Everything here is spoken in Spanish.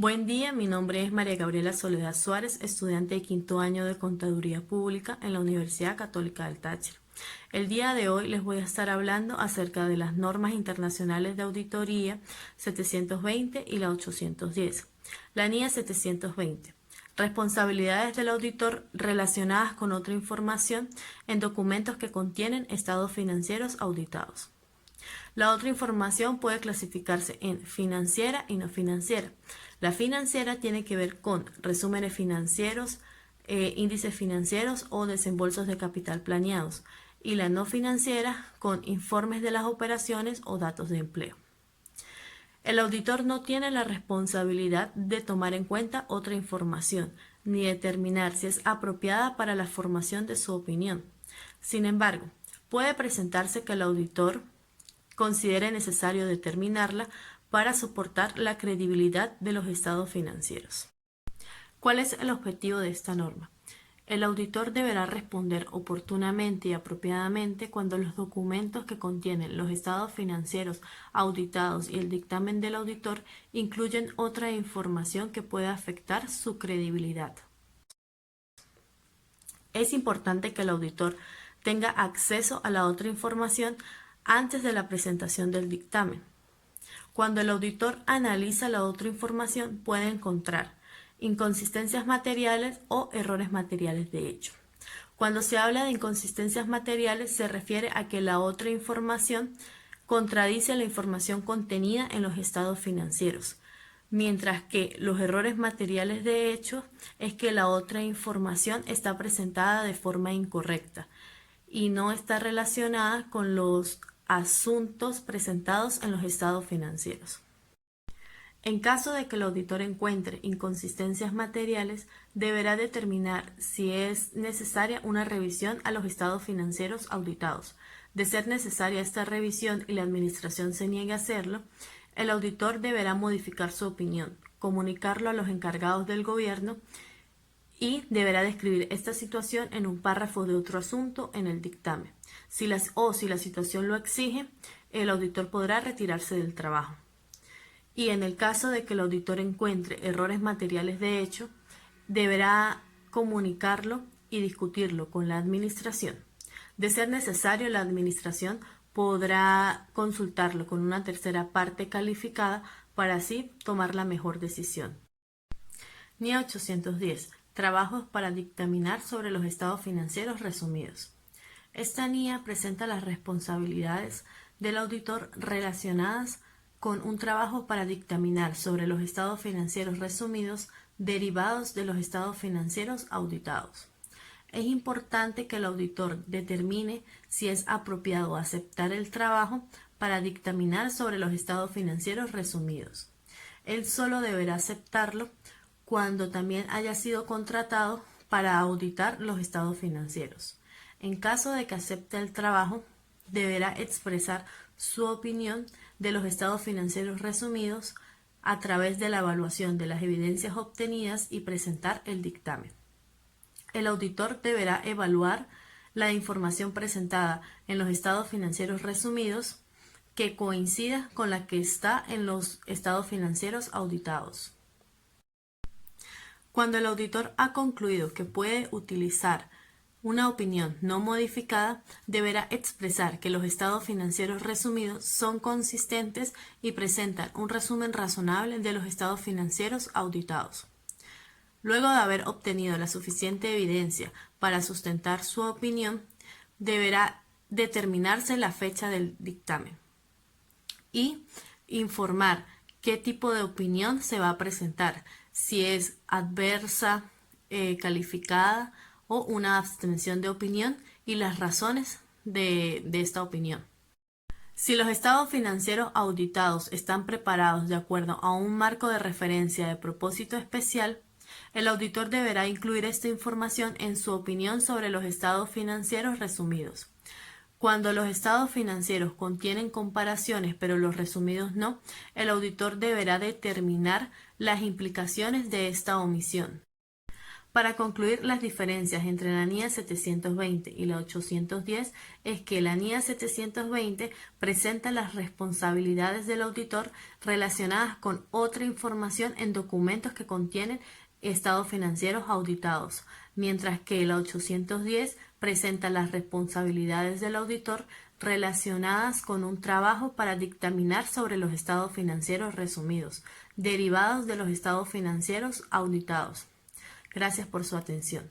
Buen día, mi nombre es María Gabriela Soledad Suárez, estudiante de quinto año de Contaduría Pública en la Universidad Católica del Táchira. El día de hoy les voy a estar hablando acerca de las normas internacionales de auditoría 720 y la 810. La NIA 720. Responsabilidades del auditor relacionadas con otra información en documentos que contienen estados financieros auditados. La otra información puede clasificarse en financiera y no financiera. La financiera tiene que ver con resúmenes financieros, índices financieros o desembolsos de capital planeados, y la no financiera con informes de las operaciones o datos de empleo. El auditor no tiene la responsabilidad de tomar en cuenta otra información, ni determinar si es apropiada para la formación de su opinión. Sin embargo, puede presentarse que el auditor considere necesario determinarla para soportar la credibilidad de los estados financieros. ¿Cuál es el objetivo de esta norma? El auditor deberá responder oportunamente y apropiadamente cuando los documentos que contienen los estados financieros auditados y el dictamen del auditor incluyen otra información que pueda afectar su credibilidad. Es importante que el auditor tenga acceso a la otra información antes de la presentación del dictamen. Cuando el auditor analiza la otra información, puede encontrar inconsistencias materiales o errores materiales de hecho. Cuando se habla de inconsistencias materiales, se refiere a que la otra información contradice la información contenida en los estados financieros, mientras que los errores materiales de hecho es que la otra información está presentada de forma incorrecta y no está relacionada con los asuntos presentados en los estados financieros. En caso de que el auditor encuentre inconsistencias materiales, deberá determinar si es necesaria una revisión a los estados financieros auditados. De ser necesaria esta revisión y la administración se niegue a hacerlo, el auditor deberá modificar su opinión, comunicarlo a los encargados del gobierno y deberá describir esta situación en un párrafo de otro asunto en el dictamen. Si la situación lo exige, el auditor podrá retirarse del trabajo. Y en el caso de que el auditor encuentre errores materiales de hecho, deberá comunicarlo y discutirlo con la administración. De ser necesario, la administración podrá consultarlo con una tercera parte calificada para así tomar la mejor decisión. NIA 810. Trabajos para dictaminar sobre los estados financieros resumidos. Esta NIA presenta las responsabilidades del auditor relacionadas con un trabajo para dictaminar sobre los estados financieros resumidos derivados de los estados financieros auditados. Es importante que el auditor determine si es apropiado aceptar el trabajo para dictaminar sobre los estados financieros resumidos. Él solo deberá aceptarlo cuando también haya sido contratado para auditar los estados financieros. En caso de que acepte el trabajo, deberá expresar su opinión de los estados financieros resumidos a través de la evaluación de las evidencias obtenidas y presentar el dictamen. El auditor deberá evaluar la información presentada en los estados financieros resumidos que coincida con la que está en los estados financieros auditados. Cuando el auditor ha concluido que puede utilizar una opinión no modificada, deberá expresar que los estados financieros resumidos son consistentes y presentan un resumen razonable de los estados financieros auditados. Luego de haber obtenido la suficiente evidencia para sustentar su opinión, deberá determinarse la fecha del dictamen y informar qué tipo de opinión se va a presentar, si es adversa, calificada o una abstención de opinión y las razones de esta opinión. Si los estados financieros auditados están preparados de acuerdo a un marco de referencia de propósito especial, el auditor deberá incluir esta información en su opinión sobre los estados financieros resumidos. Cuando los estados financieros contienen comparaciones pero los resumidos no, el auditor deberá determinar las implicaciones de esta omisión. Para concluir, las diferencias entre la NIA 720 y la 810 es que la NIA 720 presenta las responsabilidades del auditor relacionadas con otra información en documentos que contienen estados financieros auditados, mientras que la 810 presenta las responsabilidades del auditor relacionadas con un trabajo para dictaminar sobre los estados financieros resumidos, derivados de los estados financieros auditados. Gracias por su atención.